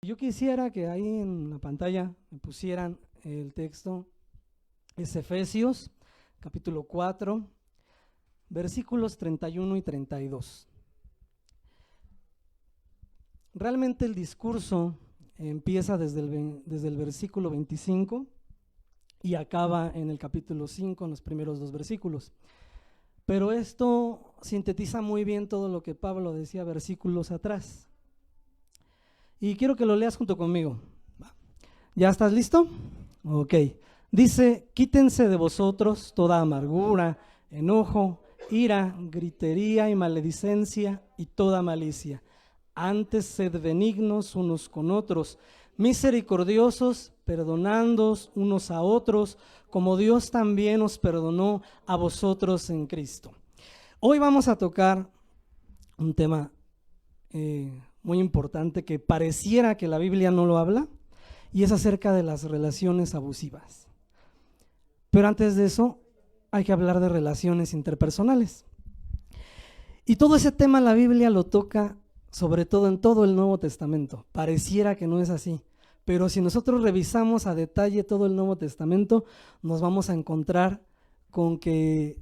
Yo quisiera que ahí en la pantalla me pusieran el texto, es Efesios, capítulo 4, versículos 31 y 32. Realmente el discurso empieza desde el versículo 25 y acaba en el capítulo 5, en los primeros dos versículos. Pero esto sintetiza muy bien todo lo que Pablo decía versículos atrás. Y quiero que lo leas junto conmigo. ¿Ya estás listo? Ok. Dice: quítense de vosotros toda amargura, enojo, ira, gritería y maledicencia y toda malicia. Antes sed benignos unos con otros, misericordiosos, perdonándoos unos a otros, como Dios también os perdonó a vosotros en Cristo. Hoy vamos a tocar un tema muy importante que pareciera que la Biblia no lo habla, y es acerca de las relaciones abusivas. Pero antes de eso hay que hablar de relaciones interpersonales. Y todo ese tema la Biblia lo toca sobre todo en todo el Nuevo Testamento. Pareciera que no es así, pero si nosotros revisamos a detalle todo el Nuevo Testamento, nos vamos a encontrar con que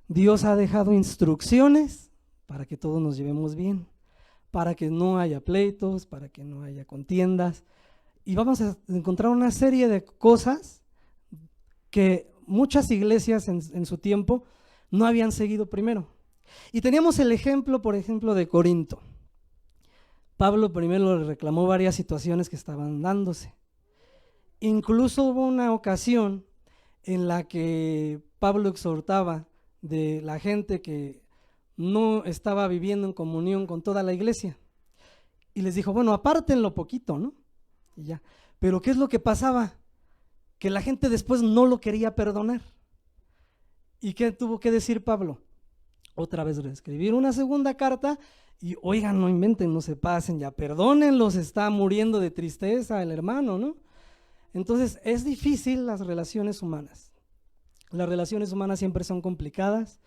Dios ha dejado instrucciones para que todos nos llevemos bien, para que no haya pleitos, para que no haya contiendas, y vamos a encontrar una serie de cosas que muchas iglesias en su tiempo no habían seguido primero. Y teníamos el ejemplo, por ejemplo, de Corinto. Pablo primero le reclamó varias situaciones que estaban dándose. Incluso hubo una ocasión en la que Pablo exhortaba de la gente que no estaba viviendo en comunión con toda la iglesia. Y les dijo, bueno, apártenlo poquito, ¿no? Y ya. Pero ¿qué es lo que pasaba? Que la gente después no lo quería perdonar. ¿Y qué tuvo que decir Pablo? Otra vez reescribir una segunda carta y, oigan, no inventen, no se pasen, ya perdónenlos, está muriendo de tristeza el hermano, ¿no? Entonces es difícil las relaciones humanas. Las relaciones humanas siempre son complicadas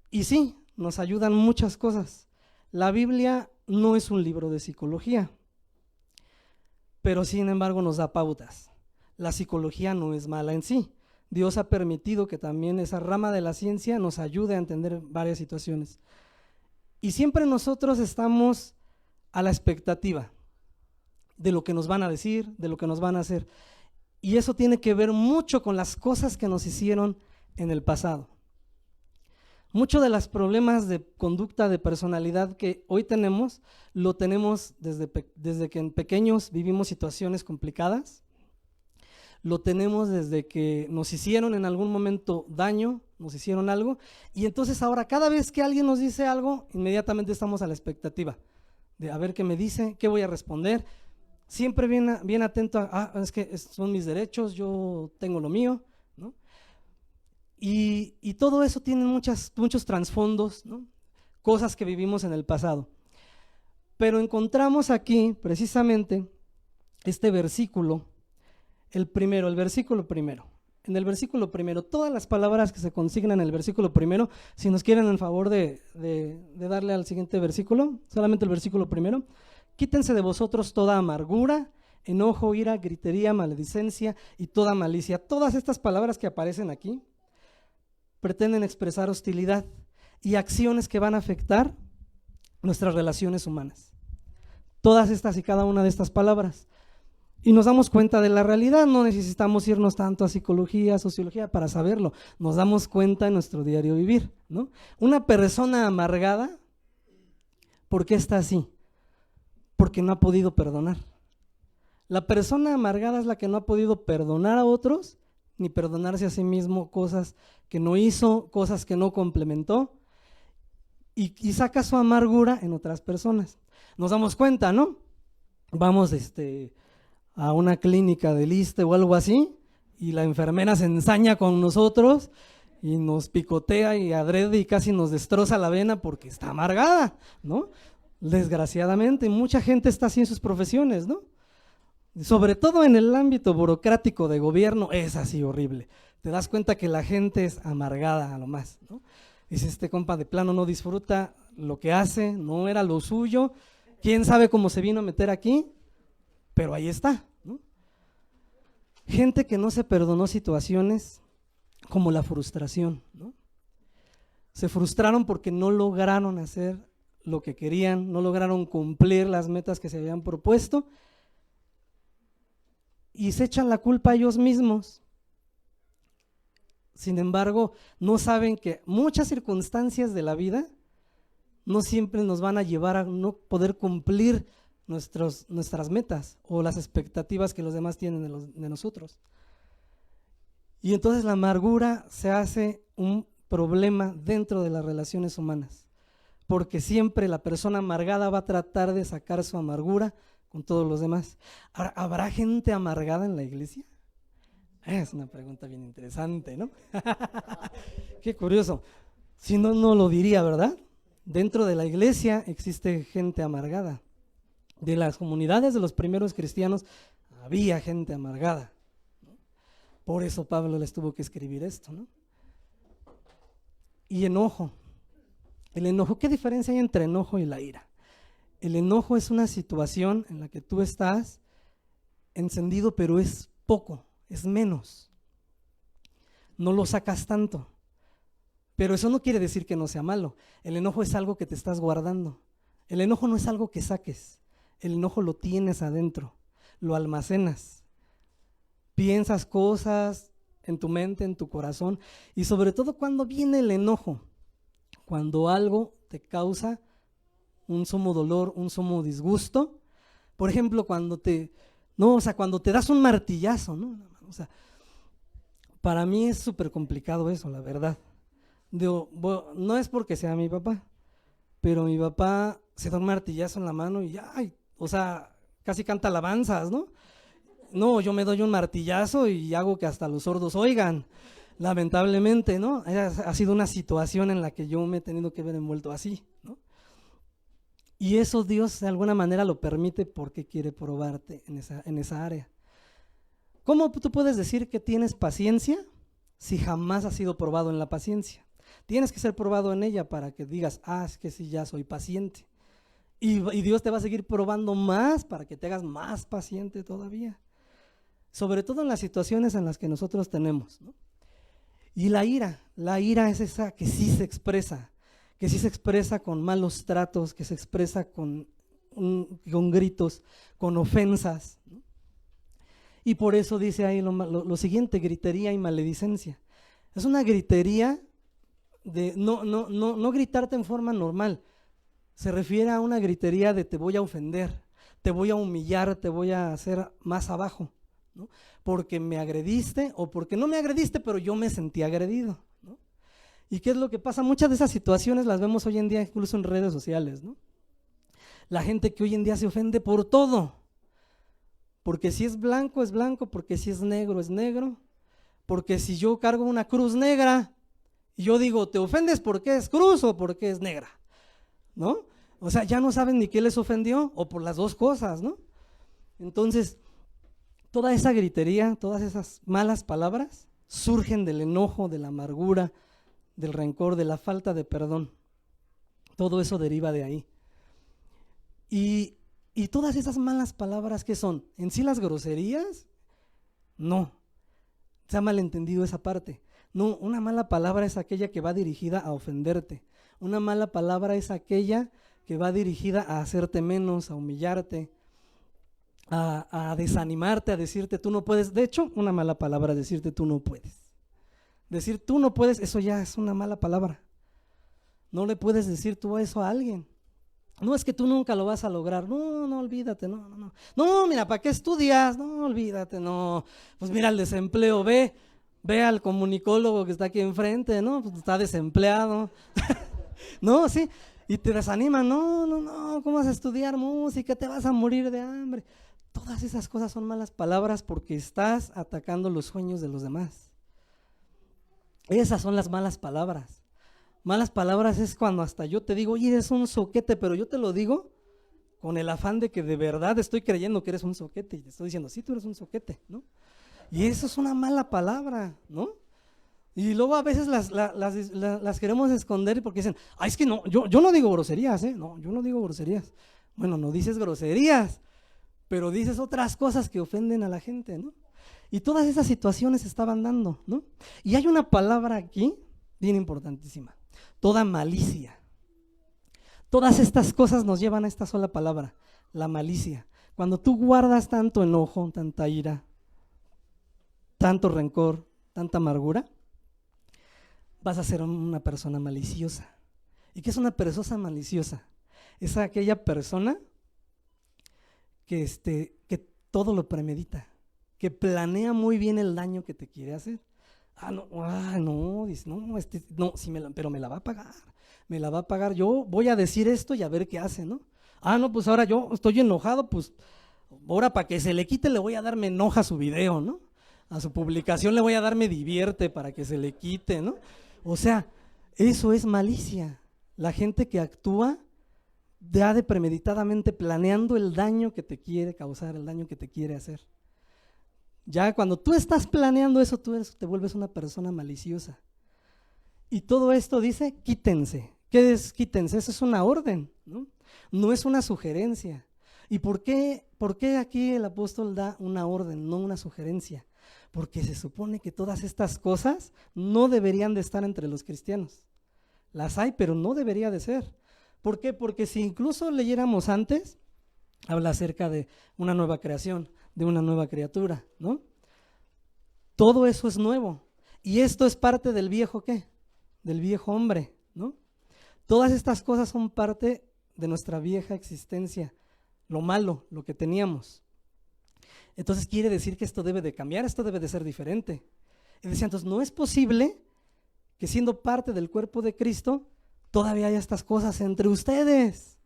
y sí, nos ayudan muchas cosas. La Biblia no es un libro de psicología, pero sin embargo nos da pautas. La psicología no es mala en sí. Dios ha permitido que también esa rama de la ciencia nos ayude a entender varias situaciones. Y siempre nosotros estamos a la expectativa de lo que nos van a decir, de lo que nos van a hacer. Y eso tiene que ver mucho con las cosas que nos hicieron en el pasado. Muchos de los problemas de conducta, de personalidad que hoy tenemos, lo tenemos desde que en pequeños vivimos situaciones complicadas. Lo tenemos desde que nos hicieron en algún momento daño, nos hicieron algo, y entonces ahora cada vez que alguien nos dice algo, inmediatamente estamos a la expectativa de a ver qué me dice, qué voy a responder, siempre bien atento a, es que son mis derechos, yo tengo lo mío, ¿no? Y todo eso tiene muchos trasfondos, ¿no? Cosas que vivimos en el pasado. Pero encontramos aquí precisamente este versículo, el versículo primero. En el versículo primero, todas las palabras que se consignan en el versículo primero, si nos quieren en favor de darle al siguiente versículo, solamente el versículo primero. Quítense de vosotros toda amargura, enojo, ira, gritería, maledicencia y toda malicia. Todas estas palabras que aparecen aquí pretenden expresar hostilidad y acciones que van a afectar nuestras relaciones humanas. Todas estas y cada una de estas palabras. Y nos damos cuenta de la realidad, no necesitamos irnos tanto a psicología, sociología para saberlo, nos damos cuenta en nuestro diario vivir, ¿no? Una persona amargada, ¿por qué está así? Porque no ha podido perdonar. La persona amargada es la que no ha podido perdonar a otros, ni perdonarse a sí mismo cosas que no hizo, cosas que no complementó, y saca su amargura en otras personas. Nos damos cuenta, ¿no? Vamos a una clínica del ISSSTE o algo así, y la enfermera se ensaña con nosotros y nos picotea y adrede y casi nos destroza la vena porque está amargada, ¿no? Desgraciadamente, mucha gente está así en sus profesiones, ¿no? Sobre todo en el ámbito burocrático de gobierno es así horrible. Te das cuenta que la gente es amargada a lo más, ¿no? Dice, este compa de plano no disfruta lo que hace, no era lo suyo, quién sabe cómo se vino a meter aquí. pero ahí está, ¿no? Gente que no se perdonó situaciones como la frustración, ¿no? Se frustraron porque no lograron hacer lo que querían, no lograron cumplir las metas que se habían propuesto y se echan la culpa a ellos mismos. Sin embargo, no saben que muchas circunstancias de la vida no siempre nos van a llevar a no poder cumplir nuestras metas o las expectativas que los demás tienen de nosotros. Y entonces la amargura se hace un problema dentro de las relaciones humanas, porque siempre la persona amargada va a tratar de sacar su amargura con todos los demás. Ahora, ¿habrá gente amargada en la iglesia? Es una pregunta bien interesante, ¿no? Qué curioso. Si no, no lo diría, ¿verdad? Dentro de la iglesia existe gente amargada. De las comunidades de los primeros cristianos había gente amargada, ¿no? Por eso Pablo les tuvo que escribir esto, ¿no? Y enojo. El enojo, ¿qué diferencia hay entre enojo y la ira? El enojo es una situación en la que tú estás encendido, pero es poco, es menos. No lo sacas tanto. Pero eso no quiere decir que no sea malo. El enojo es algo que te estás guardando. El enojo no es algo que saques. El enojo lo tienes adentro, lo almacenas. Piensas cosas en tu mente, en tu corazón, y sobre todo cuando viene el enojo, cuando algo te causa un sumo dolor, un sumo disgusto. Por ejemplo, cuando te das un martillazo, ¿no? O sea, para mí es súper complicado eso, la verdad. No es porque sea mi papá, pero mi papá se da un martillazo en la mano y ay, o sea, casi canta alabanzas, ¿no? No, yo me doy un martillazo y hago que hasta los sordos oigan, lamentablemente, ¿no? Ha sido una situación en la que yo me he tenido que ver envuelto así, ¿no? Y eso Dios de alguna manera lo permite porque quiere probarte en esa área. ¿Cómo tú puedes decir que tienes paciencia si jamás has sido probado en la paciencia? Tienes que ser probado en ella para que digas, es que sí, ya soy paciente. Y Dios te va a seguir probando más para que te hagas más paciente todavía. Sobre todo en las situaciones en las que nosotros tenemos, ¿no? Y la ira es esa que sí se expresa con malos tratos, que se expresa con gritos, con ofensas, ¿no? Y por eso dice ahí lo siguiente, gritería y maledicencia. Es una gritería de no gritarte en forma normal. Se refiere a una gritería de te voy a ofender, te voy a humillar, te voy a hacer más abajo, ¿no? Porque me agrediste o porque no me agrediste, pero yo me sentí agredido, ¿no? ¿Y qué es lo que pasa? Muchas de esas situaciones las vemos hoy en día incluso en redes sociales, ¿no? La gente que hoy en día se ofende por todo, porque si es blanco, porque si es negro, porque si yo cargo una cruz negra y yo digo, ¿te ofendes porque es cruz o porque es negra? ¿No? O sea, ya no saben ni qué les ofendió o por las dos cosas, ¿no? Entonces, toda esa gritería, todas esas malas palabras surgen del enojo, de la amargura, del rencor, de la falta de perdón. Todo eso deriva de ahí. Y todas esas malas palabras, ¿qué son? ¿En sí las groserías? No, se ha malentendido esa parte. No, una mala palabra es aquella que va dirigida a ofenderte. Una mala palabra es aquella que va dirigida a hacerte menos, a humillarte, a desanimarte, a decirte tú no puedes. De hecho, una mala palabra es decirte tú no puedes. Decir tú no puedes, eso ya es una mala palabra. No le puedes decir tú eso a alguien. No, es que tú nunca lo vas a lograr. No, olvídate, no. No, mira, ¿para qué estudias? No, olvídate, no. Pues mira el desempleo, ve al comunicólogo que está aquí enfrente, ¿no? Pues está desempleado. No, sí, y te desaniman, no, ¿cómo vas a estudiar música? Te vas a morir de hambre. Todas esas cosas son malas palabras porque estás atacando los sueños de los demás. Esas son las malas palabras. Malas palabras es cuando hasta yo te digo, oye, eres un soquete, pero yo te lo digo con el afán de que de verdad estoy creyendo que eres un soquete y te estoy diciendo, sí, tú eres un soquete, ¿no? Y eso es una mala palabra, ¿no? Y luego a veces las queremos esconder porque dicen, es que no, yo no digo groserías, no, yo no digo groserías. Bueno, no dices groserías, pero dices otras cosas que ofenden a la gente, ¿no? Y todas esas situaciones se estaban dando, ¿no? Y hay una palabra aquí bien importantísima, toda malicia. Todas estas cosas nos llevan a esta sola palabra, la malicia. Cuando tú guardas tanto enojo, tanta ira, tanto rencor, tanta amargura, vas a ser una persona maliciosa. ¿Y qué es una persona maliciosa? Es aquella persona que todo lo premedita, que planea muy bien el daño que te quiere hacer. Dice, pero me la va a pagar, yo voy a decir esto y a ver qué hace, ¿no? Pues ahora yo estoy enojado, pues ahora para que se le quite le voy a dar me enoja su video, ¿no? A su publicación le voy a dar me divierte para que se le quite, ¿no? O sea, eso es malicia. La gente que actúa ya de premeditadamente planeando el daño que te quiere causar, el daño que te quiere hacer. Ya cuando tú estás planeando eso, tú te vuelves una persona maliciosa. Y todo esto dice, quítense. ¿Qué es quítense? Eso es una orden, ¿no? No es una sugerencia. ¿Y por qué aquí el apóstol da una orden, no una sugerencia? Porque se supone que todas estas cosas no deberían de estar entre los cristianos. Las hay, pero no debería de ser. ¿Por qué? Porque si incluso leyéramos antes, habla acerca de una nueva creación, de una nueva criatura, ¿no? Todo eso es nuevo. Y esto es parte del viejo, ¿qué? Del viejo hombre, ¿no? Todas estas cosas son parte de nuestra vieja existencia, lo malo, lo que teníamos. Entonces quiere decir que esto debe de cambiar, esto debe de ser diferente. Y decía, entonces no es posible que siendo parte del cuerpo de Cristo, todavía haya estas cosas entre ustedes.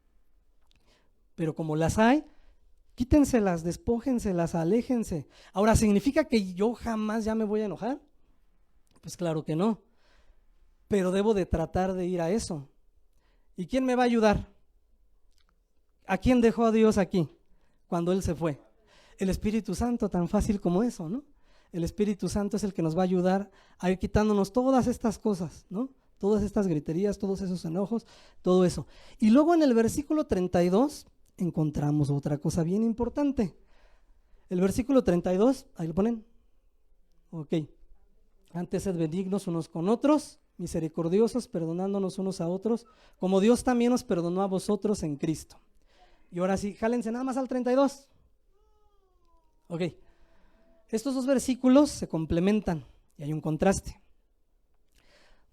Pero como las hay, quítenselas, despójenselas, aléjense. Ahora, ¿significa que yo jamás ya me voy a enojar? Pues claro que no. Pero debo de tratar de ir a eso. ¿Y quién me va a ayudar? ¿A quién dejó a Dios aquí cuando Él se fue? El Espíritu Santo, tan fácil como eso, ¿no? El Espíritu Santo es el que nos va a ayudar a ir quitándonos todas estas cosas, ¿no? Todas estas griterías, todos esos enojos, todo eso. Y luego en el versículo 32 encontramos otra cosa bien importante. El versículo 32, ahí lo ponen. Ok. Antes sed benignos unos con otros, misericordiosos, perdonándonos unos a otros, como Dios también nos perdonó a vosotros en Cristo. Y ahora sí, jálense nada más al 32. Ok. Estos dos versículos se complementan y hay un contraste.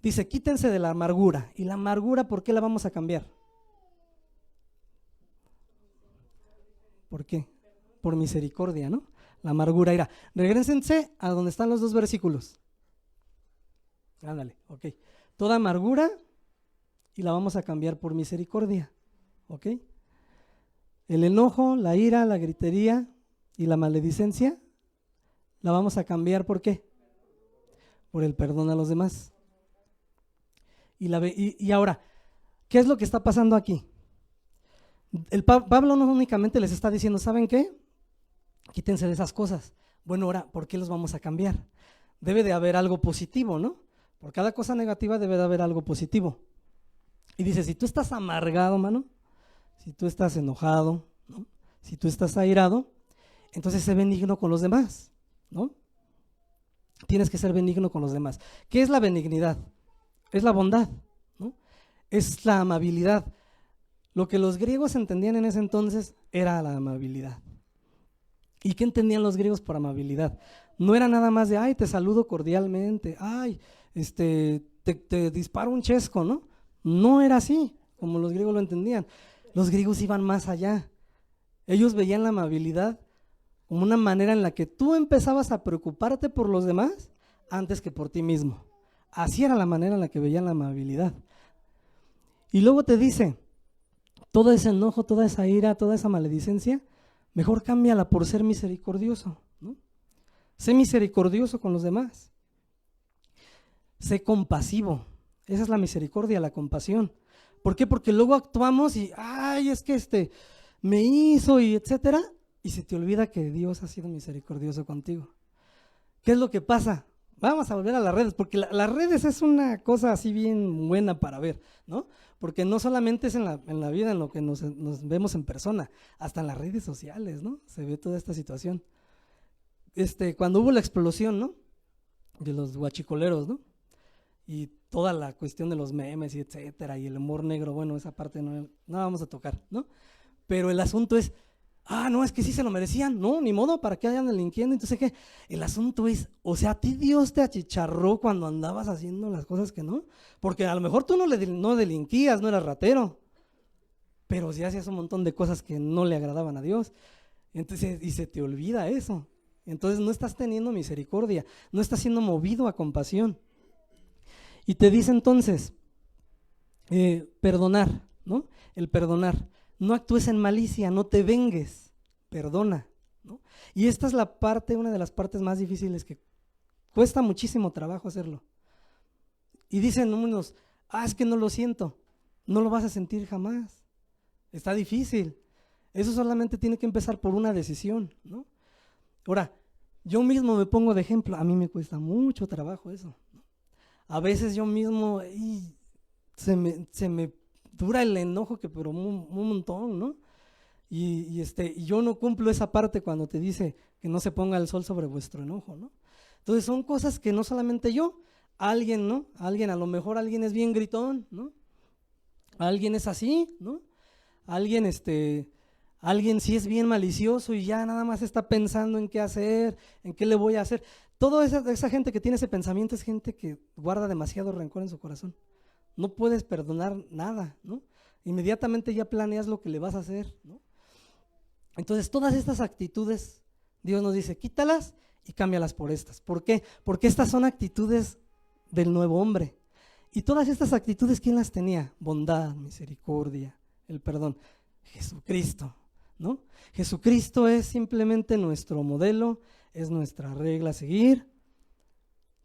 Dice, quítense de la amargura. ¿Y la amargura por qué la vamos a cambiar? ¿Por qué? Por misericordia, ¿no? La amargura irá. Regrésense a donde están los dos versículos. Ándale, ok. Toda amargura y la vamos a cambiar por misericordia, ¿ok? El enojo, la ira, la gritería y la maledicencia la vamos a cambiar ¿por qué? Por el perdón a los demás. Y ahora, ¿qué es lo que está pasando aquí? Pablo no únicamente les está diciendo, ¿saben qué? Quítense de esas cosas. Bueno, ahora, ¿por qué los vamos a cambiar? Debe de haber algo positivo, ¿no? Por cada cosa negativa debe de haber algo positivo. Y dice, si tú estás amargado, mano, si tú estás enojado, ¿no? Si tú estás airado, entonces sé benigno con los demás, ¿no? Tienes que ser benigno con los demás. ¿Qué es la benignidad? Es la bondad, ¿no? Es la amabilidad. Lo que los griegos entendían en ese entonces era la amabilidad. ¿Y qué entendían los griegos por amabilidad? No era nada más de, ay, te saludo cordialmente, ay, te disparo un chesco, ¿no? No era así, como los griegos lo entendían. Los griegos iban más allá. Ellos veían la amabilidad como una manera en la que tú empezabas a preocuparte por los demás antes que por ti mismo. Así era la manera en la que veían la amabilidad. Y luego te dice, todo ese enojo, toda esa ira, toda esa maledicencia, mejor cámbiala por ser misericordioso, ¿no? Sé misericordioso con los demás. Sé compasivo. Esa es la misericordia, la compasión. ¿Por qué? Porque luego actuamos y, ay, es que me hizo y etcétera, y se te olvida que Dios ha sido misericordioso contigo. ¿Qué es lo que pasa? Vamos a volver a las redes, porque las redes es una cosa así bien buena para ver, ¿no? Porque no solamente es en la vida en lo que nos vemos en persona, hasta en las redes sociales, ¿no? Se ve toda esta situación. Cuando hubo la explosión, ¿no? De los guachicoleros, ¿no? Y toda la cuestión de los memes y etcétera, y el humor negro, bueno, esa parte no vamos a tocar, ¿no? Pero el asunto es, no, es que sí se lo merecían, no, ni modo, ¿para qué hayan delinquiendo? Entonces, ¿qué? El asunto es, o sea, ¿a ti Dios te achicharró cuando andabas haciendo las cosas que no? Porque a lo mejor tú no delinquías, no eras ratero, pero sí hacías un montón de cosas que no le agradaban a Dios. Entonces, y se te olvida eso. Entonces no estás teniendo misericordia, no estás siendo movido a compasión. Y te dice entonces, perdonar, ¿no? El perdonar. No actúes en malicia, no te vengues, perdona, ¿no? Y esta es una de las partes más difíciles, que cuesta muchísimo trabajo hacerlo. Y dicen unos, es que no lo siento, no lo vas a sentir jamás, está difícil. Eso solamente tiene que empezar por una decisión, ¿no? Ahora, yo mismo me pongo de ejemplo, a mí me cuesta mucho trabajo eso, ¿no? A veces yo mismo, se me dura el enojo, pero un montón, ¿no? Y yo no cumplo esa parte cuando te dice que no se ponga el sol sobre vuestro enojo, ¿no? Entonces son cosas que no solamente yo, alguien, ¿no? Alguien, a lo mejor alguien es bien gritón, ¿no? Alguien es así, ¿no? Alguien sí es bien malicioso y ya nada más está pensando en qué hacer, en qué le voy a hacer. Toda esa gente que tiene ese pensamiento es gente que guarda demasiado rencor en su corazón. No puedes perdonar nada, ¿no? Inmediatamente ya planeas lo que le vas a hacer, ¿no? Entonces todas estas actitudes, Dios nos dice, quítalas y cámbialas por estas. ¿Por qué? Porque estas son actitudes del nuevo hombre. Y todas estas actitudes, ¿quién las tenía? Bondad, misericordia, el perdón. Jesucristo, ¿no? Jesucristo es simplemente nuestro modelo, es nuestra regla a seguir.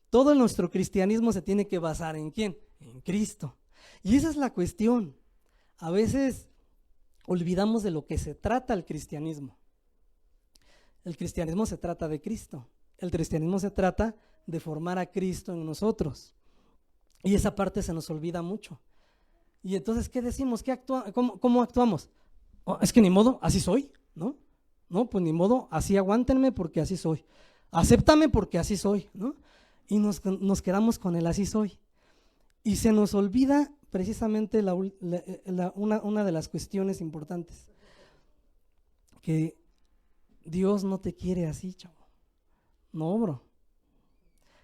Todo nuestro cristianismo se tiene que basar ¿en quién? En Cristo. Y esa es la cuestión. A veces olvidamos de lo que se trata el cristianismo. El cristianismo se trata de Cristo. El cristianismo se trata de formar a Cristo en nosotros. Y esa parte se nos olvida mucho. Y entonces, ¿qué decimos? ¿Cómo actuamos? Es que ni modo, así soy, ¿no? No, pues ni modo, así aguántenme porque así soy. Acéptame porque así soy, ¿no? Y nos quedamos con el así soy. Y se nos olvida precisamente una de las cuestiones importantes, que Dios no te quiere así, chavo. No, bro.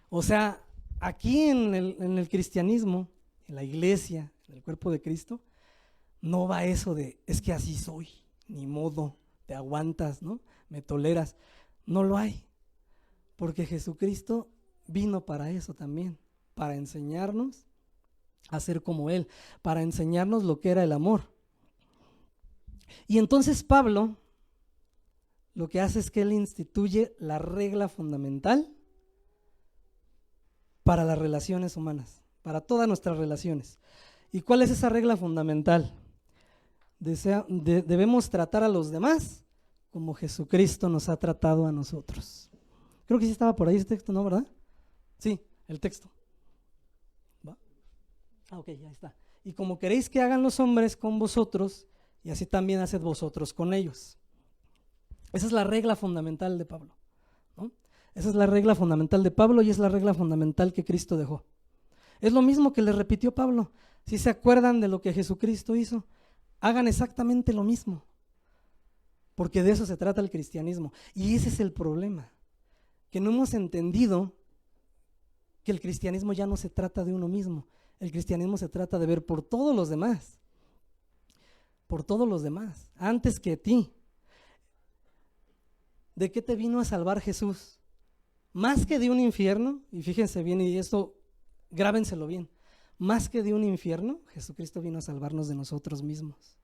O sea, aquí en el cristianismo, en la iglesia, en el cuerpo de Cristo, no va eso de, es que así soy, ni modo, te aguantas, ¿no? Me toleras. No lo hay, porque Jesucristo vino para eso también, para enseñarnos a ser como Él, para enseñarnos lo que era el amor. Y entonces Pablo lo que hace es que él instituye la regla fundamental para las relaciones humanas, para todas nuestras relaciones. ¿Y cuál es esa regla fundamental? Debemos tratar a los demás como Jesucristo nos ha tratado a nosotros. Creo que sí estaba por ahí ese texto, ¿no? ¿Verdad? Sí, el texto. ¿Va? Ok, ya está. Y como queréis que hagan los hombres con vosotros, y así también haced vosotros con ellos. Esa es la regla fundamental de Pablo, ¿no? Esa es la regla fundamental de Pablo y es la regla fundamental que Cristo dejó. Es lo mismo que le repitió Pablo. Si se acuerdan de lo que Jesucristo hizo, hagan exactamente lo mismo, porque de eso se trata el cristianismo. Y ese es el problema, que no hemos entendido que el cristianismo ya no se trata de uno mismo. El cristianismo se trata de ver por todos los demás, antes que ti. ¿De qué te vino a salvar Jesús? Más que de un infierno, y fíjense bien, y esto grábenselo bien, más que de un infierno, Jesucristo vino a salvarnos de nosotros mismos.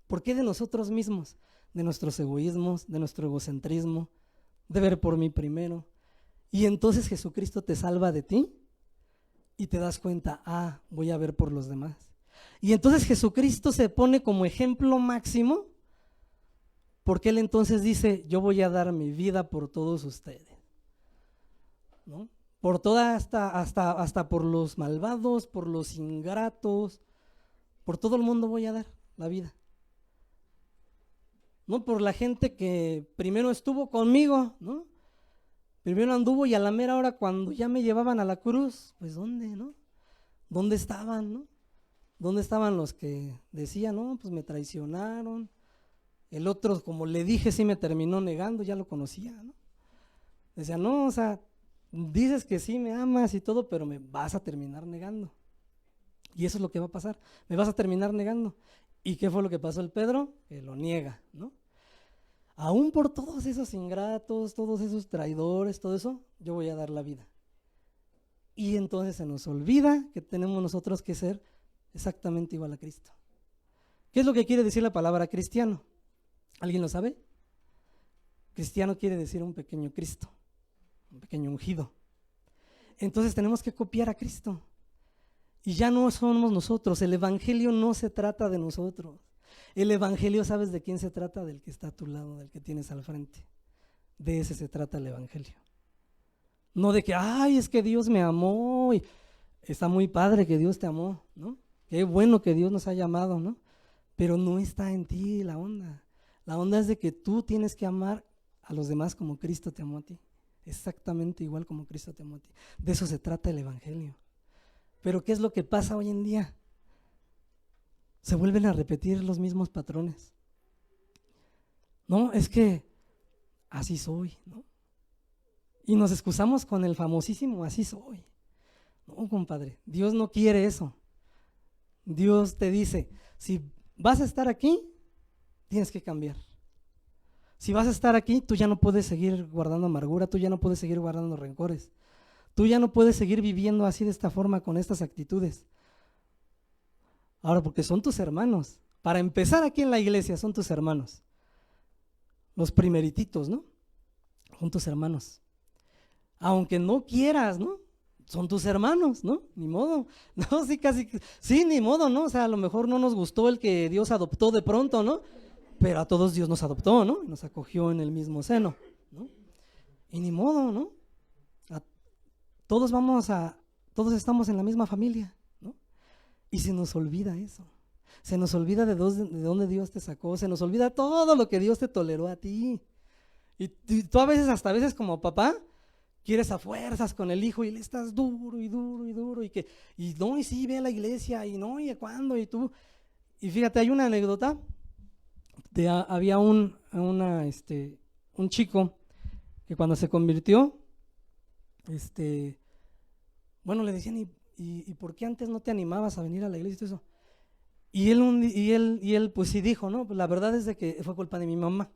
¿Por qué de nosotros mismos? De nuestros egoísmos, de nuestro egocentrismo, de ver por mí primero. Y entonces Jesucristo te salva de ti y te das cuenta, voy a ver por los demás. Y entonces Jesucristo se pone como ejemplo máximo, porque Él entonces dice, yo voy a dar mi vida por todos ustedes, ¿no? Por toda, hasta por los malvados, por los ingratos, Por todo el mundo voy a dar la vida. No por la gente que primero estuvo conmigo, ¿no? Primero anduvo y a la mera hora cuando ya me llevaban a la cruz, pues ¿dónde, no? ¿Dónde estaban, no? ¿Dónde estaban los que decían, no, pues me traicionaron? El otro, como le dije, sí me terminó negando, ya lo conocía, ¿no? Decía, no, o sea, dices que sí me amas y todo, pero me vas a terminar negando. Y eso es lo que va a pasar, me vas a terminar negando. ¿Y qué fue lo que pasó el Pedro? Que lo niega, ¿no? Aún por todos esos ingratos, todos esos traidores, todo eso, yo voy a dar la vida. Y entonces se nos olvida que tenemos nosotros que ser exactamente igual a Cristo. ¿Qué es lo que quiere decir la palabra cristiano? ¿Alguien lo sabe? Cristiano quiere decir un pequeño Cristo, un pequeño ungido. Entonces tenemos que copiar a Cristo. Y ya no somos nosotros, el evangelio no se trata de nosotros. El evangelio, ¿sabes de quién se trata? Del que está a tu lado, del que tienes al frente. De ese se trata el evangelio. No de que, ay, es que Dios me amó y está muy padre que Dios te amó, ¿no? Qué bueno que Dios nos ha llamado, ¿no? Pero no está en ti la onda. La onda es de que tú tienes que amar a los demás como Cristo te amó a ti. Exactamente igual como Cristo te amó a ti. De eso se trata el evangelio. Pero ¿qué es lo que pasa hoy en día? Se vuelven a repetir los mismos patrones. No, es que así soy, ¿no? Y nos excusamos con el famosísimo así soy. No, compadre, Dios no quiere eso. Dios te dice, si vas a estar aquí, tienes que cambiar. Si vas a estar aquí, tú ya no puedes seguir guardando amargura, tú ya no puedes seguir guardando rencores. Tú ya no puedes seguir viviendo así de esta forma, con estas actitudes. Ahora, porque son tus hermanos. Para empezar aquí en la iglesia, son tus hermanos. Los primerititos, ¿no? Son tus hermanos. Aunque no quieras, ¿no? Son tus hermanos, ¿no? Ni modo. No, sí, casi, sí, ni modo, ¿no? O sea, a lo mejor no nos gustó el que Dios adoptó de pronto, ¿no? Pero a todos Dios nos adoptó, ¿no? Y nos acogió en el mismo seno, ¿no? Y ni modo, ¿no? Todos estamos en la misma familia, ¿no? Y se nos olvida eso. Se nos olvida de dónde Dios te sacó, se nos olvida todo lo que Dios te toleró a ti. Y tú a veces, hasta a veces como papá, quieres a fuerzas con el hijo y le estás duro y duro y duro y no, y sí, ve a la iglesia y no, y a cuándo, y tú. Y fíjate, hay una anécdota, había un chico que cuando se convirtió, bueno, le decían, ¿y por qué antes no te animabas a venir a la iglesia y todo eso? Y él pues sí dijo, ¿no? Pues la verdad es de que fue culpa de mi mamá.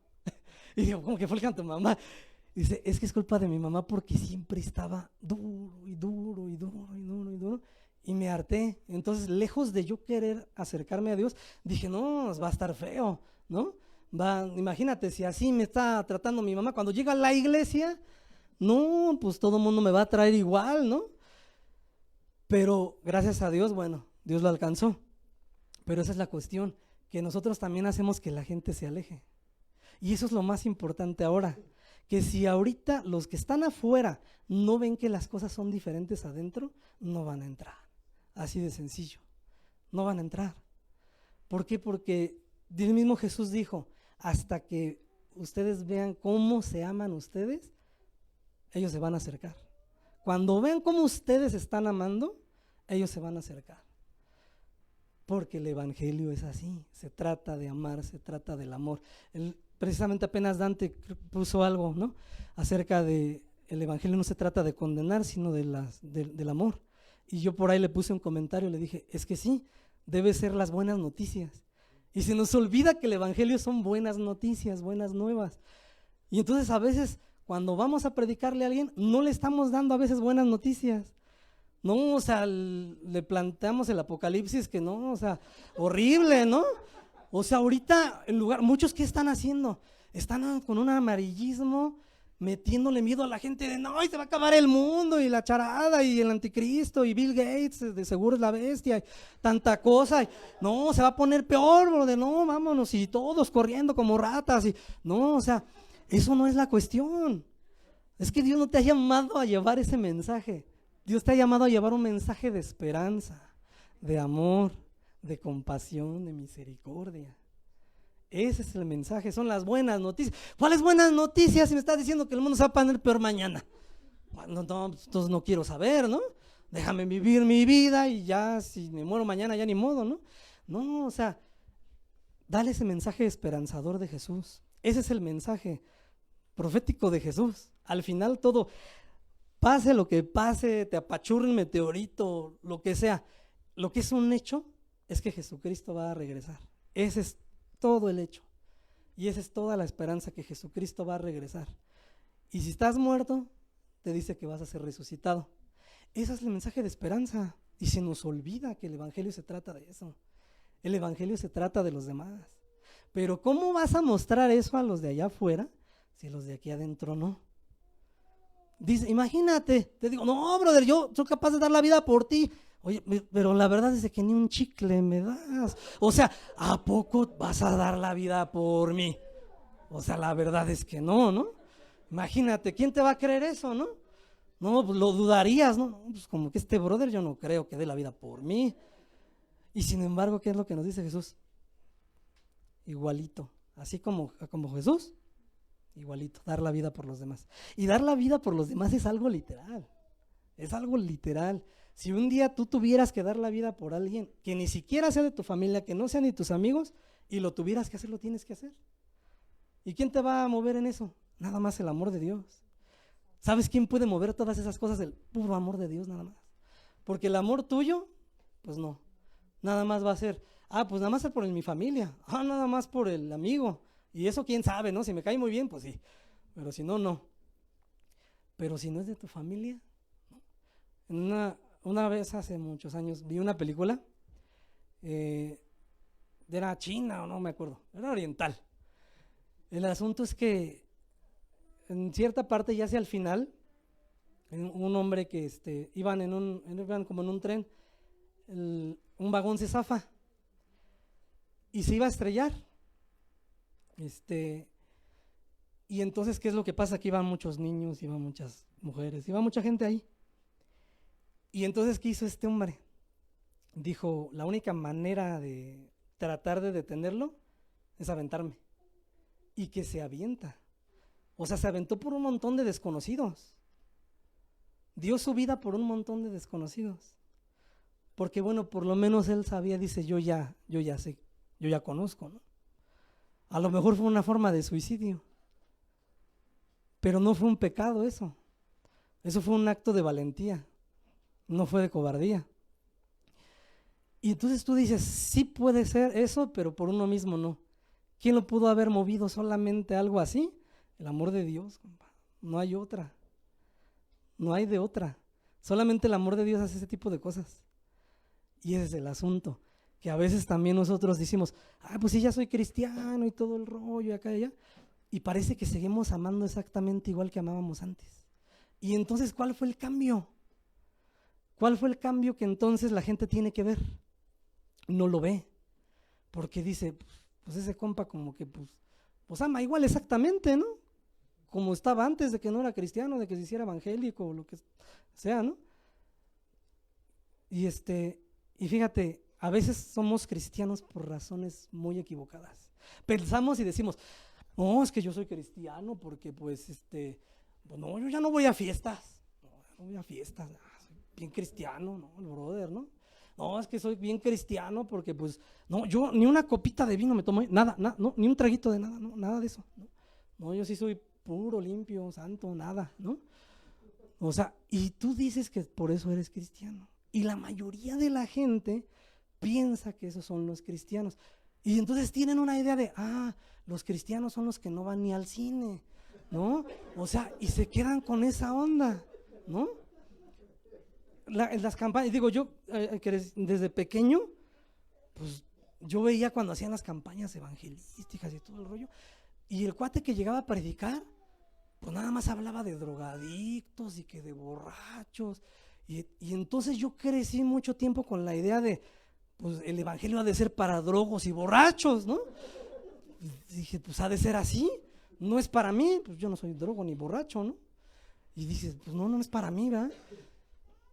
Y digo, ¿cómo que fue culpa de tu mamá? Dice, es que es culpa de mi mamá porque siempre estaba duro y duro y duro y duro y duro y me harté. Entonces, lejos de yo querer acercarme a Dios, dije, no, va a estar feo, ¿no? Imagínate, si así me está tratando mi mamá, cuando llega a la iglesia, no, pues todo el mundo me va a traer igual, ¿no? Pero gracias a Dios, bueno, Dios lo alcanzó. Pero esa es la cuestión, que nosotros también hacemos que la gente se aleje. Y eso es lo más importante ahora, que si ahorita los que están afuera no ven que las cosas son diferentes adentro, no van a entrar. Así de sencillo, no van a entrar. ¿Por qué? Porque el mismo Jesús dijo, hasta que ustedes vean cómo se aman ustedes, ellos se van a acercar. Cuando vean cómo ustedes están amando, ellos se van a acercar. Porque el evangelio es así, se trata de amar, se trata del amor. Precisamente apenas Dante puso algo, ¿no? Acerca de el evangelio no se trata de condenar, sino del amor. Y yo por ahí le puse un comentario, le dije, es que sí, debe ser las buenas noticias. Y se nos olvida que el evangelio son buenas noticias, buenas nuevas. Y entonces a veces cuando vamos a predicarle a alguien, no le estamos dando a veces buenas noticias. No, o sea, le planteamos el apocalipsis que no, o sea, horrible, ¿no? O sea, ahorita, muchos ¿qué están haciendo? Están con un amarillismo, metiéndole miedo a la gente de no, y se va a acabar el mundo, y la charada, y el anticristo, y Bill Gates, de seguro es la bestia, y tanta cosa, y no, se va a poner peor, bro, de no, vámonos, y todos corriendo como ratas, y no, o sea, eso no es la cuestión. Es que Dios no te ha llamado a llevar ese mensaje. Dios te ha llamado a llevar un mensaje de esperanza, de amor, de compasión, de misericordia. Ese es el mensaje, son las buenas noticias. ¿Cuáles buenas noticias si me estás diciendo que el mundo se va a poner peor mañana? Bueno, no, entonces no quiero saber, ¿no? Déjame vivir mi vida y ya, si me muero mañana ya ni modo, ¿no? No, o sea, dale ese mensaje esperanzador de Jesús. Ese es el mensaje profético de Jesús. Al final todo, pase lo que pase, te apachurre un meteorito, lo que sea, lo que es un hecho es que Jesucristo va a regresar. Ese es todo el hecho. Y esa es toda la esperanza, que Jesucristo va a regresar. Y si estás muerto, te dice que vas a ser resucitado. Ese es el mensaje de esperanza. Y se nos olvida que el evangelio se trata de eso. El evangelio se trata de los demás. Pero ¿cómo vas a mostrar eso a los de allá afuera si los de aquí adentro no? Dice, imagínate, te digo, no, brother, yo soy capaz de dar la vida por ti. Oye, pero la verdad es que ni un chicle me das. O sea, ¿a poco vas a dar la vida por mí? O sea, la verdad es que no, ¿no? Imagínate, ¿quién te va a creer eso, no? No, pues lo dudarías, ¿no? Pues como que este brother yo no creo que dé la vida por mí. Y sin embargo, ¿qué es lo que nos dice Jesús? Igualito, así como Jesús, igualito, dar la vida por los demás. Y dar la vida por los demás es algo literal, es algo literal. Si un día tú tuvieras que dar la vida por alguien que ni siquiera sea de tu familia, que no sean ni tus amigos, y lo tuvieras que hacer, lo tienes que hacer. ¿Y quién te va a mover en eso? Nada más el amor de Dios. ¿Sabes quién puede mover todas esas cosas? El puro amor de Dios, nada más. Porque el amor tuyo, pues no. Nada más va a ser, pues nada más es por mi familia, nada más por el amigo. Y eso quién sabe, ¿no? Si me cae muy bien, pues sí. Pero si no, no. Pero si no es de tu familia, ¿no? Una vez hace muchos años vi una película, era china o no me acuerdo, era oriental. El asunto es que en cierta parte, ya hacia el final, un hombre que iban como en un tren, un vagón se zafa y se iba a estrellar. Y entonces, ¿qué es lo que pasa? Que iban muchos niños, iban muchas mujeres, iba mucha gente ahí. Y entonces, ¿qué hizo este hombre? Dijo, la única manera de tratar de detenerlo es aventarme. Y que se avienta. O sea, se aventó por un montón de desconocidos. Dio su vida por un montón de desconocidos. Porque bueno, por lo menos él sabía, dice, yo ya sé, yo ya conozco, ¿no? A lo mejor fue una forma de suicidio. Pero no fue un pecado eso. Eso fue un acto de valentía. No fue de cobardía. Y entonces tú dices, sí puede ser eso, pero por uno mismo no. ¿Quién lo pudo haber movido solamente algo así? El amor de Dios, compa. No hay otra. No hay de otra. Solamente el amor de Dios hace ese tipo de cosas. Y ese es el asunto. Que a veces también nosotros decimos, pues sí, ya soy cristiano y todo el rollo acá y allá. Y parece que seguimos amando exactamente igual que amábamos antes. Y entonces, ¿cuál fue el cambio? ¿Cuál fue el cambio que entonces la gente tiene que ver? No lo ve. Porque dice, pues ese compa como que pues ama igual exactamente, ¿no? Como estaba antes de que no era cristiano, de que se hiciera evangélico o lo que sea, ¿no? Y fíjate, a veces somos cristianos por razones muy equivocadas. Pensamos y decimos, no, es que yo soy cristiano porque pues no, yo ya no voy a fiestas. No voy a fiestas, soy bien cristiano, ¿no? El brother, ¿no? No, es que soy bien cristiano porque pues, no, yo ni una copita de vino me tomo, nada, no, ni un traguito de nada, no, nada de eso, no, yo sí soy puro, limpio, santo, nada, ¿no? O sea, y tú dices que por eso eres cristiano. Y la mayoría de la gente piensa que esos son los cristianos. Y entonces tienen una idea de, los cristianos son los que no van ni al cine, ¿no? O sea, y se quedan con esa onda, ¿no? Las campañas, digo yo, que desde pequeño, pues yo veía cuando hacían las campañas evangelísticas y todo el rollo, y el cuate que llegaba a predicar, pues nada más hablaba de drogadictos y que de borrachos, y entonces yo crecí mucho tiempo con la idea de, pues el evangelio ha de ser para drogos y borrachos, ¿no? Y dije, pues ha de ser así, no es para mí, pues yo no soy drogo ni borracho, ¿no? Y dices, pues no es para mí, ¿verdad?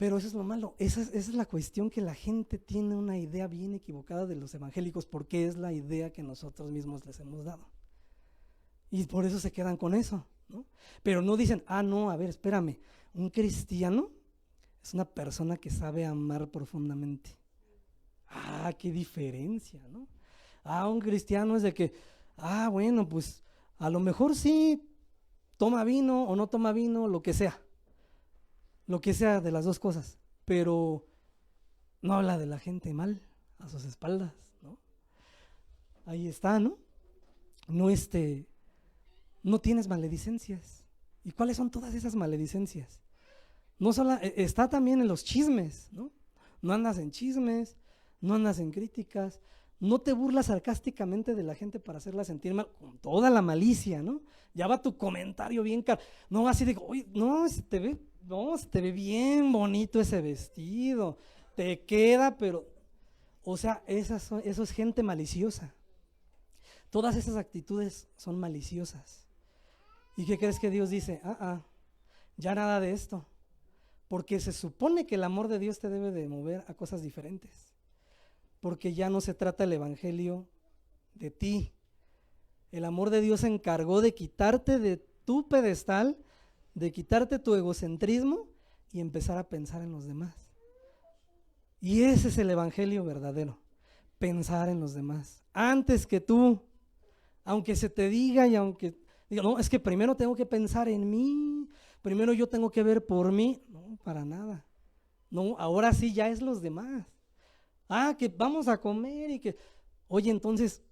Pero eso es lo malo, esa es la cuestión, que la gente tiene una idea bien equivocada de los evangélicos, porque es la idea que nosotros mismos les hemos dado. Y por eso se quedan con eso, ¿no? Pero no dicen, no, a ver, espérame, un cristiano es una persona que sabe amar profundamente. Qué diferencia, ¿no? Un cristiano es de que, bueno, pues a lo mejor sí toma vino o no toma vino, lo que sea de las dos cosas, pero no habla de la gente mal a sus espaldas, ¿no? Ahí está, ¿no? No tienes maledicencias. ¿Y cuáles son todas esas maledicencias? No solo está también en los chismes, ¿no? No andas en chismes, no andas en críticas, no te burlas sarcásticamente de la gente para hacerla sentir mal, con toda la malicia, ¿no? Ya va tu comentario bien no así de, oye, no, se te ve bien bonito ese vestido, te queda, pero, o sea, eso es gente maliciosa. Todas esas actitudes son maliciosas. ¿Y qué crees que Dios dice? Ya nada de esto, porque se supone que el amor de Dios te debe de mover a cosas diferentes, porque ya no se trata el evangelio de ti. El amor de Dios se encargó de quitarte de tu pedestal, de quitarte tu egocentrismo y empezar a pensar en los demás. Y ese es el evangelio verdadero, pensar en los demás, antes que tú, aunque se te diga y aunque diga, no, es que primero tengo que pensar en mí, primero yo tengo que ver por mí. No, para nada. No, ahora sí ya es los demás. Que vamos a comer y que, oye, entonces,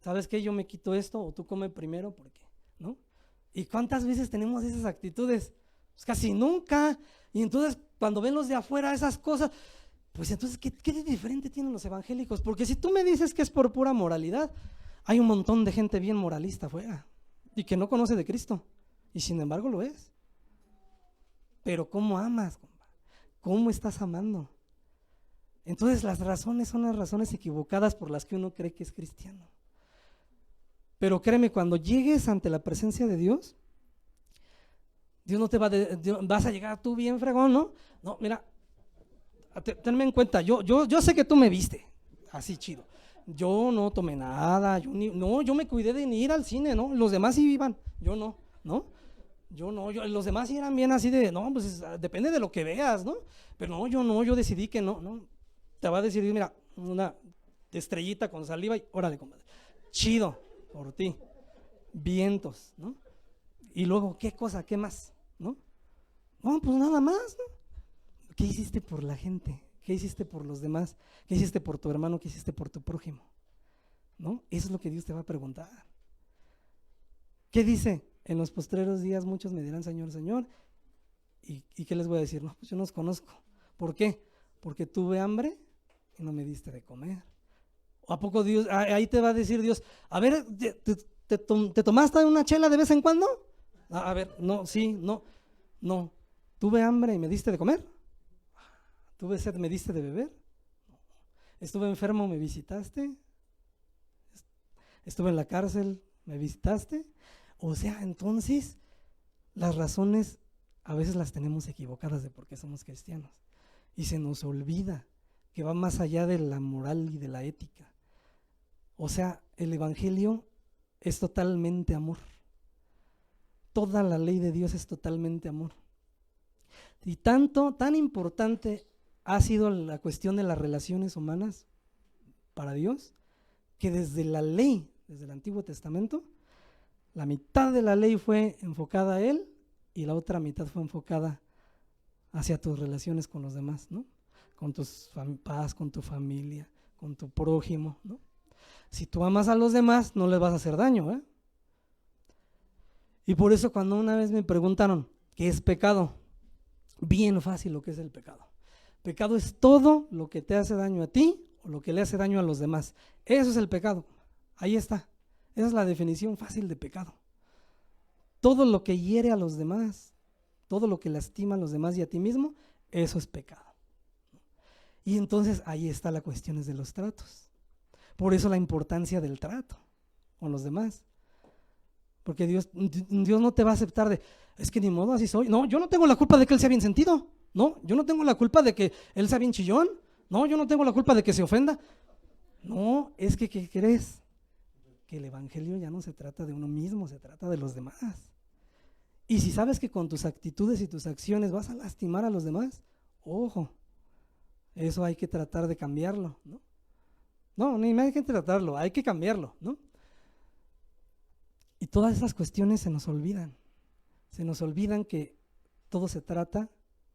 ¿sabes qué? Yo me quito esto o tú come primero, ¿por qué? ¿No? ¿Y cuántas veces tenemos esas actitudes? Pues casi nunca. Y entonces cuando ven los de afuera esas cosas, pues entonces, ¿qué de diferente tienen los evangélicos? Porque si tú me dices que es por pura moralidad, hay un montón de gente bien moralista afuera y que no conoce de Cristo, y sin embargo lo es. Pero ¿cómo amas, compa? ¿Cómo estás amando? Entonces las razones son las razones equivocadas por las que uno cree que es cristiano. Pero créeme, cuando llegues ante la presencia de Dios, Dios no te vas a llegar tú bien fregón, ¿no? No, mira, tenme en cuenta, yo sé que tú me viste así chido. Yo no tomé nada, yo me cuidé de ni ir al cine, ¿no? Los demás sí iban, yo no, ¿no? Los demás sí eran bien así de, no, pues depende de lo que veas, ¿no? Pero yo decidí que no. Te va a decir, mira, una estrellita con saliva y órale, compadre, chido, por ti, vientos, ¿no? Y luego, ¿qué cosa? ¿Qué más? ¿No? No, pues nada más, ¿no? ¿Qué hiciste por la gente? ¿Qué hiciste por los demás? ¿Qué hiciste por tu hermano? ¿Qué hiciste por tu prójimo? ¿No? Eso es lo que Dios te va a preguntar. ¿Qué dice? En los postreros días muchos me dirán, Señor, Señor. ¿Y qué les voy a decir? No, pues yo no os conozco. ¿Por qué? Porque tuve hambre y no me diste de comer. ¿A poco Dios? Ahí te va a decir Dios, a ver, ¿te tomaste una chela de vez en cuando? A ver, no, sí, no. ¿Tuve hambre y me diste de comer? ¿Tuve sed, me diste de beber? ¿Estuve enfermo, me visitaste? ¿Estuve en la cárcel, me visitaste? O sea, entonces, las razones a veces las tenemos equivocadas de por qué somos cristianos. Y se nos olvida que va más allá de la moral y de la ética. O sea, el evangelio es totalmente amor. Toda la ley de Dios es totalmente amor. Y tan importante ha sido la cuestión de las relaciones humanas para Dios, que desde la ley, desde el Antiguo Testamento, la mitad de la ley fue enfocada a Él y la otra mitad fue enfocada hacia tus relaciones con los demás, ¿no? Con tus papás, con tu familia, con tu prójimo, ¿no? Si tú amas a los demás, no les vas a hacer daño, ¿eh? Y por eso cuando una vez me preguntaron, ¿qué es pecado? Bien fácil lo que es el pecado. Pecado es todo lo que te hace daño a ti o lo que le hace daño a los demás. Eso es el pecado. Ahí está. Esa es la definición fácil de pecado. Todo lo que hiere a los demás, todo lo que lastima a los demás y a ti mismo, eso es pecado. Y entonces ahí está la cuestión de los tratos. Por eso la importancia del trato con los demás. Porque Dios no te va a aceptar de, es que ni modo, así soy. No, yo no tengo la culpa de que él sea bien sentido. No, yo no tengo la culpa de que él sea bien chillón. No, yo no tengo la culpa de que se ofenda. No, es que, ¿qué crees? Que el evangelio ya no se trata de uno mismo, se trata de los demás. Y si sabes que con tus actitudes y tus acciones vas a lastimar a los demás, ojo, eso hay que tratar de cambiarlo, ¿no? No, ni hay que tratarlo, hay que cambiarlo, ¿no? Y todas esas cuestiones se nos olvidan que todo se trata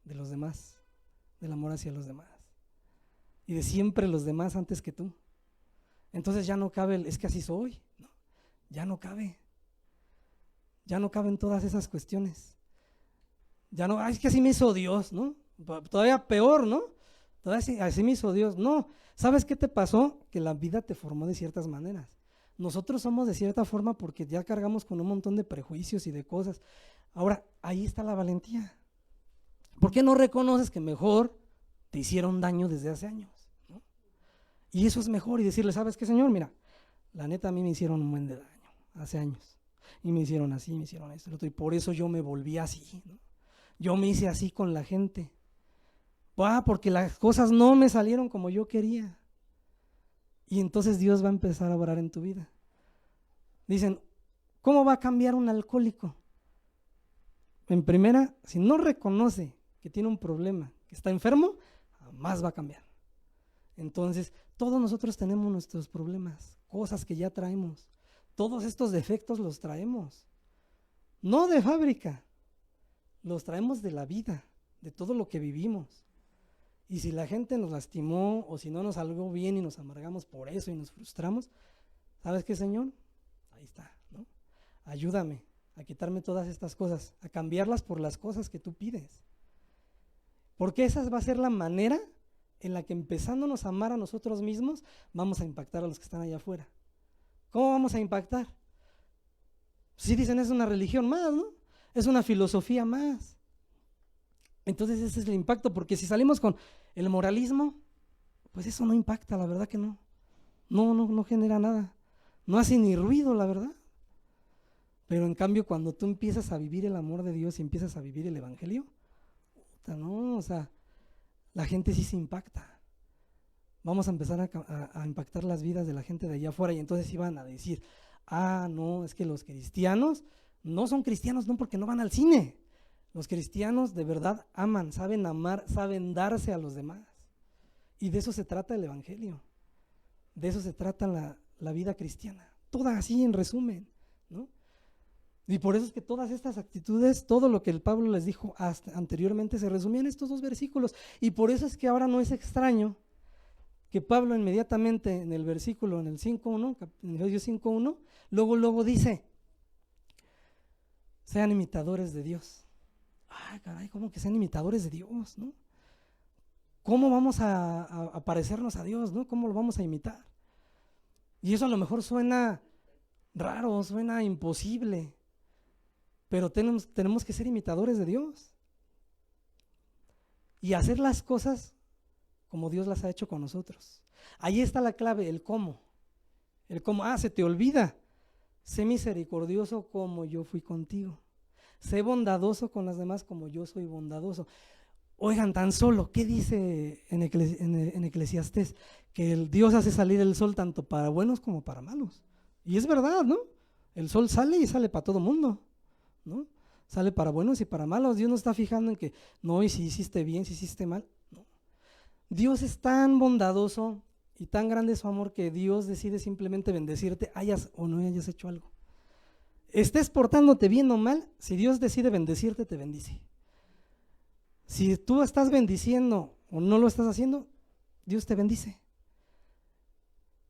de los demás, del amor hacia los demás, y de siempre los demás antes que tú. Entonces ya no cabe es que así soy, ¿no? Ya no caben todas esas cuestiones. Ya no, es que así me hizo Dios, ¿no? Todavía peor, ¿no? Todavía así me hizo Dios. No, ¿sabes qué te pasó? Que la vida te formó de ciertas maneras. Nosotros somos de cierta forma porque ya cargamos con un montón de prejuicios y de cosas. Ahora, ahí está la valentía. ¿Por qué no reconoces que mejor te hicieron daño desde hace años? ¿No? Y eso es mejor, y decirle, ¿sabes qué, Señor? Mira, la neta a mí me hicieron un buen de daño hace años. Y me hicieron así, me hicieron esto, y por eso yo me volví así, ¿no? Yo me hice así con la gente. Porque las cosas no me salieron como yo quería. Y entonces Dios va a empezar a obrar en tu vida. Dicen, ¿cómo va a cambiar un alcohólico? En primera, si no reconoce que tiene un problema, que está enfermo, jamás va a cambiar. Entonces, todos nosotros tenemos nuestros problemas, cosas que ya traemos. Todos estos defectos los traemos, no de fábrica, los traemos de la vida, de todo lo que vivimos. Y si la gente nos lastimó o si no nos salió bien y nos amargamos por eso y nos frustramos, ¿sabes qué, Señor? Ahí está, ¿no? Ayúdame a quitarme todas estas cosas, a cambiarlas por las cosas que tú pides. Porque esa va a ser la manera en la que, empezándonos a amar a nosotros mismos, vamos a impactar a los que están allá afuera. ¿Cómo vamos a impactar? Si dicen es una religión más, ¿no? Es una filosofía más. Entonces ese es el impacto, porque si salimos con el moralismo, pues eso no impacta, la verdad que no. No genera nada. No hace ni ruido, la verdad. Pero en cambio, cuando tú empiezas a vivir el amor de Dios y empiezas a vivir el evangelio, no, o sea, la gente sí se impacta. Vamos a empezar a impactar las vidas de la gente de allá afuera, y entonces iban a decir, no, es que los cristianos no son cristianos no porque no van al cine. Los cristianos de verdad aman, saben amar, saben darse a los demás. Y de eso se trata el evangelio. De eso se trata la vida cristiana. Toda así en resumen, ¿no? Y por eso es que todas estas actitudes, todo lo que el Pablo les dijo anteriormente se resumía en estos dos versículos. Y por eso es que ahora no es extraño que Pablo inmediatamente en el versículo, en el 5.1, en Efesios 5.1, luego dice, sean imitadores de Dios. Caray, ¿cómo que sean imitadores de Dios, no? ¿Cómo vamos a parecernos a Dios, no? ¿Cómo lo vamos a imitar? Y eso a lo mejor suena raro, suena imposible, pero tenemos que ser imitadores de Dios y hacer las cosas como Dios las ha hecho con nosotros. Ahí está la clave, el cómo. El cómo, se te olvida. Sé misericordioso como yo fui contigo. Sé bondadoso con las demás como yo soy bondadoso. Oigan, tan solo, ¿qué dice en Eclesiastés? Que el Dios hace salir el sol tanto para buenos como para malos. Y es verdad, ¿no? El sol sale y sale para todo mundo, ¿no? Sale para buenos y para malos. Dios no está fijando en que, no, y si hiciste bien, si hiciste mal. No. Dios es tan bondadoso y tan grande su amor que Dios decide simplemente bendecirte, hayas o no hayas hecho algo. Estés portándote bien o mal, si Dios decide bendecirte, te bendice. Si tú estás bendiciendo o no lo estás haciendo, Dios te bendice.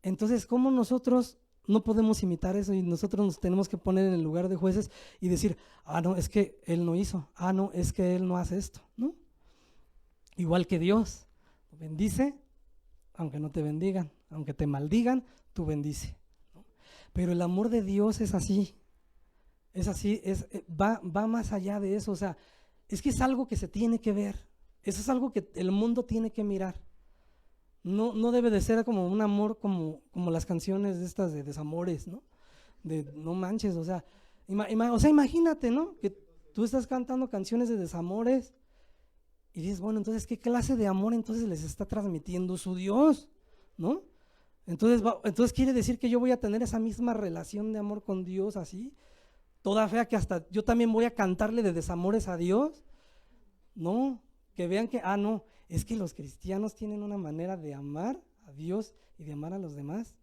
Entonces, ¿cómo nosotros no podemos imitar eso y nosotros nos tenemos que poner en el lugar de jueces y decir, no, es que Él no hizo, no, es que Él no hace esto, ¿no? Igual que Dios, bendice, aunque no te bendigan, aunque te maldigan, tú bendice, ¿no? Pero el amor de Dios es así, va más allá de eso, o sea, es que es algo que se tiene que ver, eso es algo que el mundo tiene que mirar. No debe de ser como un amor como las canciones de estas de desamores, ¿no? De no manches, o sea, imagínate, ¿no? Que tú estás cantando canciones de desamores Y dices, bueno, entonces, ¿qué clase de amor entonces les está transmitiendo su Dios? ¿No? Entonces quiere decir que yo voy a tener esa misma relación de amor con Dios así, toda fea, que hasta yo también voy a cantarle de desamores a Dios. No, que vean que, no, es que los cristianos tienen una manera de amar a Dios y de amar a los demás,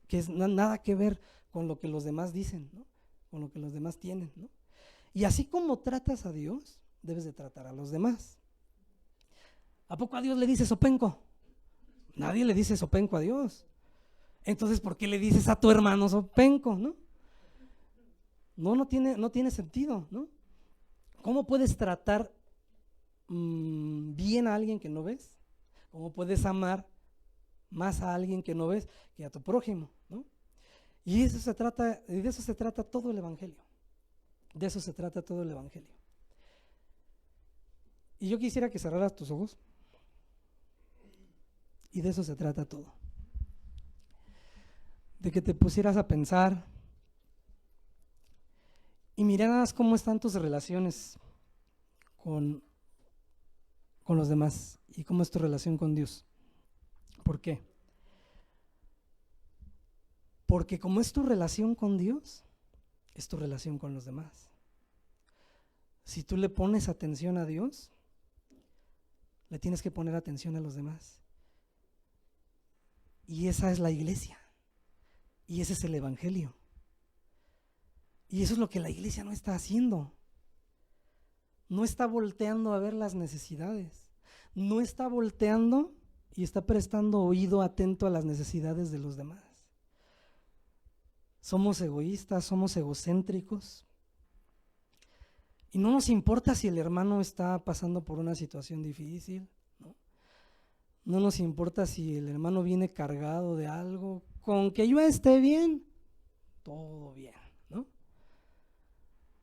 que es nada que ver con lo que los demás dicen, ¿no? Con lo que los demás tienen, ¿no? Y así como tratas a Dios, debes de tratar a los demás. ¿A poco a Dios le dices sopenco? Nadie le dice sopenco a Dios. Entonces, ¿por qué le dices a tu hermano sopenco, no? No tiene sentido, ¿no? ¿Cómo puedes tratar bien a alguien que no ves? ¿Cómo puedes amar más a alguien que no ves que a tu prójimo, ¿no? Y de eso se trata todo el Evangelio. De eso se trata todo el Evangelio. Y yo quisiera que cerraras tus ojos. Y de eso se trata todo. De que te pusieras a pensar y miraras cómo están tus relaciones con los demás y cómo es tu relación con Dios. ¿Por qué? Porque como es tu relación con Dios, es tu relación con los demás. Si tú le pones atención a Dios, le tienes que poner atención a los demás. Y esa es la iglesia. Y ese es el Evangelio. Y eso es lo que la iglesia no está haciendo. No está volteando a ver las necesidades. No está volteando y está prestando oído atento a las necesidades de los demás. Somos egoístas, somos egocéntricos. Y no nos importa si el hermano está pasando por una situación difícil, ¿no? No nos importa si el hermano viene cargado de algo. Con que yo esté bien, todo bien, ¿no?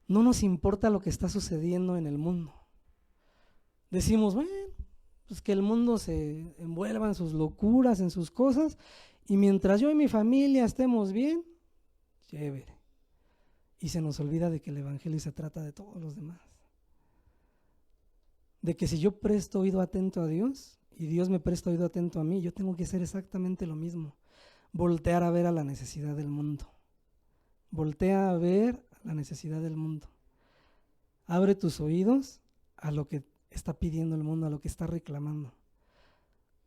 No nos importa lo que está sucediendo en el mundo. Decimos, bueno, pues que el mundo se envuelva en sus locuras, en sus cosas, y mientras yo y mi familia estemos bien, chévere. Y se nos olvida de que el Evangelio se trata de todos los demás. De que si yo presto oído atento a Dios y Dios me presta oído atento a mí, yo tengo que hacer exactamente lo mismo. Voltear a ver a la necesidad del mundo. Voltea a ver la necesidad del mundo. Abre tus oídos a lo que está pidiendo el mundo, a lo que está reclamando.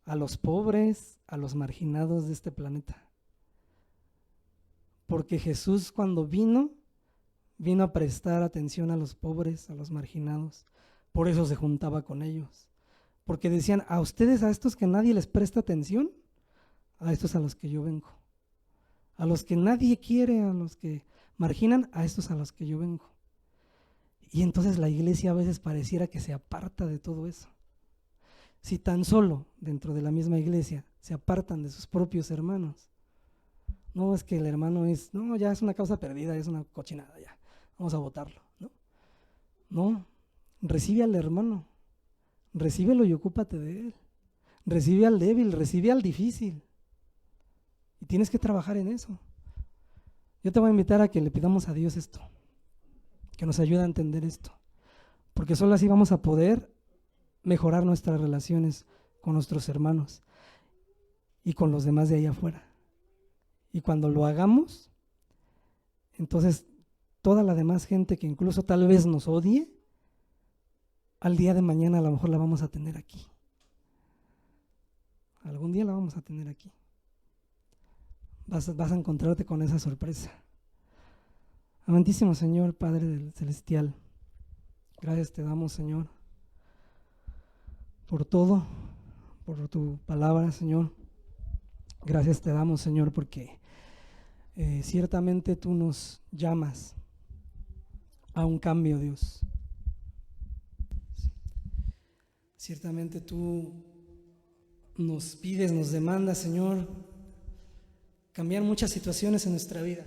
A los pobres, a los marginados de este planeta. Porque Jesús cuando vino a prestar atención a los pobres, a los marginados. Por eso se juntaba con ellos. Porque decían, a ustedes, a estos que nadie les presta atención, a estos a los que yo vengo. A los que nadie quiere, a los que marginan, a estos a los que yo vengo. Y entonces la iglesia a veces pareciera que se aparta de todo eso. Si tan solo dentro de la misma iglesia se apartan de sus propios hermanos, no es que el hermano ya es una causa perdida, es una cochinada, ya, vamos a votarlo, ¿no? No, recibe al hermano, recíbelo y ocúpate de él. Recibe al débil, recibe al difícil. Y tienes que trabajar en eso. Yo te voy a invitar a que le pidamos a Dios esto, que nos ayude a entender esto, porque solo así vamos a poder mejorar nuestras relaciones con nuestros hermanos y con los demás de ahí afuera. Y cuando lo hagamos, entonces toda la demás gente que incluso tal vez nos odie, al día de mañana a lo mejor la vamos a tener aquí. Algún día la vamos a tener aquí. Vas a encontrarte con esa sorpresa. Amantísimo Señor, Padre del Celestial, gracias te damos, Señor, por todo, por tu palabra, Señor. Gracias te damos, Señor, porque ciertamente tú nos llamas a un cambio, Dios. Ciertamente tú nos pides, nos demandas, Señor, cambiar muchas situaciones en nuestra vida.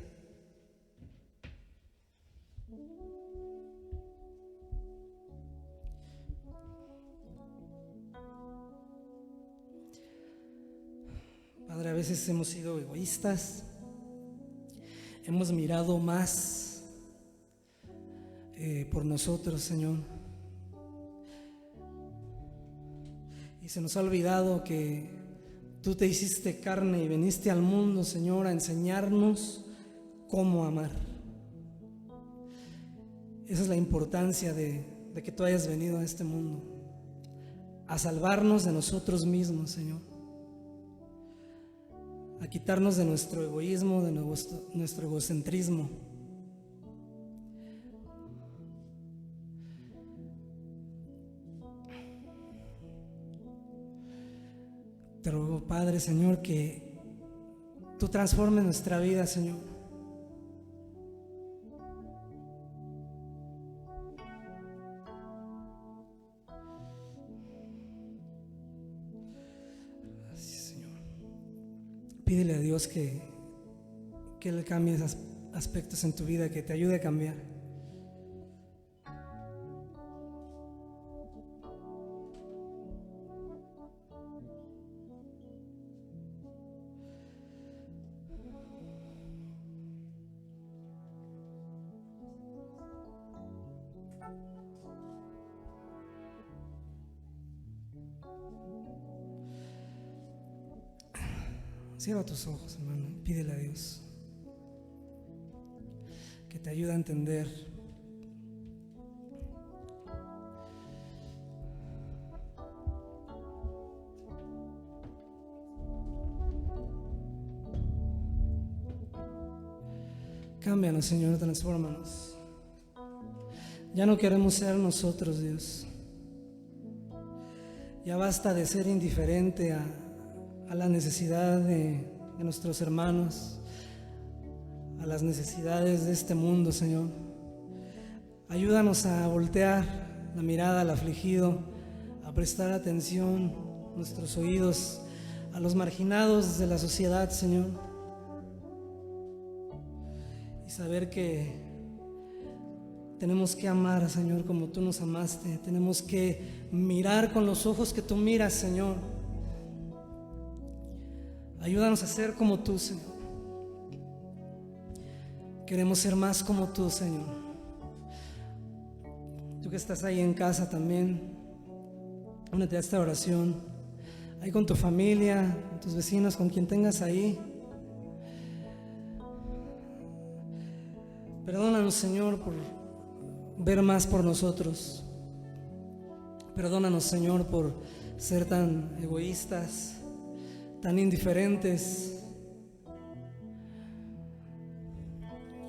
Padre, a veces hemos sido egoístas, hemos mirado más por nosotros, Señor. Y se nos ha olvidado que tú te hiciste carne y viniste al mundo, Señor, a enseñarnos cómo amar. Esa es la importancia de que tú hayas venido a este mundo, a salvarnos de nosotros mismos, Señor, a quitarnos de nuestro egoísmo, de nuestro egocentrismo. Te ruego, Padre, Señor, que tú transformes nuestra vida, Señor. Gracias, Señor. Pídele a Dios que Él cambie esos aspectos en tu vida, que te ayude a cambiar. Cierra tus ojos, hermano, y pídele a Dios que te ayude a entender. Cámbianos, Señor, transfórmanos. Ya no queremos ser nosotros, Dios. Ya basta de ser indiferente a la necesidad de nuestros hermanos, a las necesidades de este mundo, Señor. Ayúdanos a voltear la mirada al afligido, a prestar atención, nuestros oídos a los marginados de la sociedad, Señor, y saber que tenemos que amar, Señor, como tú nos amaste. Tenemos que mirar con los ojos que tú miras, Señor. Ayúdanos a ser como tú, Señor. Queremos ser más como tú, Señor. Tú que estás ahí en casa también, únete a esta oración. Ahí con tu familia, con tus vecinos, con quien tengas ahí. Perdónanos, Señor, por ver más por nosotros. Perdónanos, Señor, por ser tan egoístas, tan indiferentes.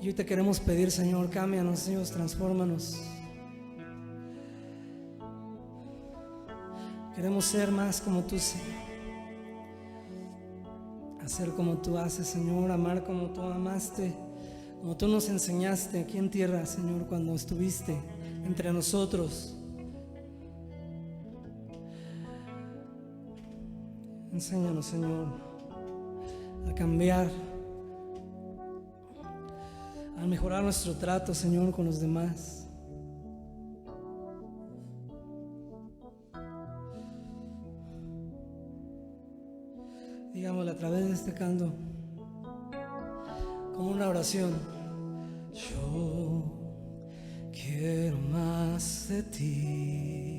Y hoy te queremos pedir, Señor, cámbianos, Dios, transfórmanos. Queremos ser más como tú, Señor. Hacer como tú haces, Señor, amar como tú amaste, como tú nos enseñaste aquí en tierra, Señor, cuando estuviste entre nosotros. Enséñanos, Señor, a cambiar, a mejorar nuestro trato, Señor, con los demás. Digámoslo a través de este canto, como una oración. Yo quiero más de ti.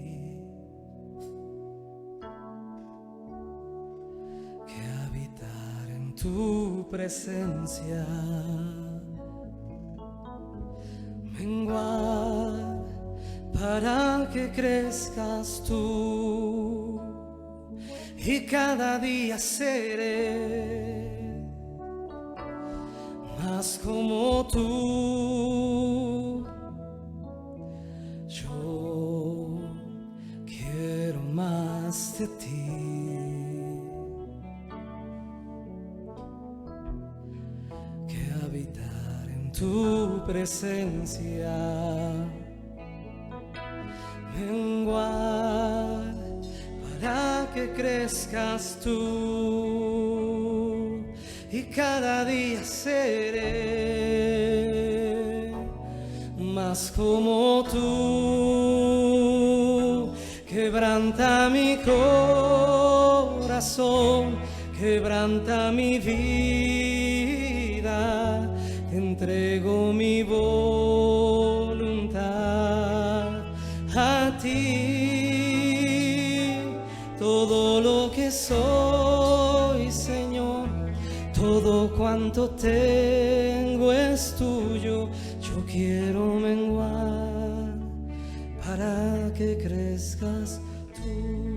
Tu presencia, menguar para que crezcas tú, y cada día seré más como tú. Yo quiero más de ti. Tu presencia, menguar para que crezcas tú, y cada día seré más como tú. Quebranta mi corazón, quebranta mi vida. Entrego mi voluntad a ti, todo soy, Señor, todo cuanto tengo es tuyo. Yo quiero menguar para que crezcas tú.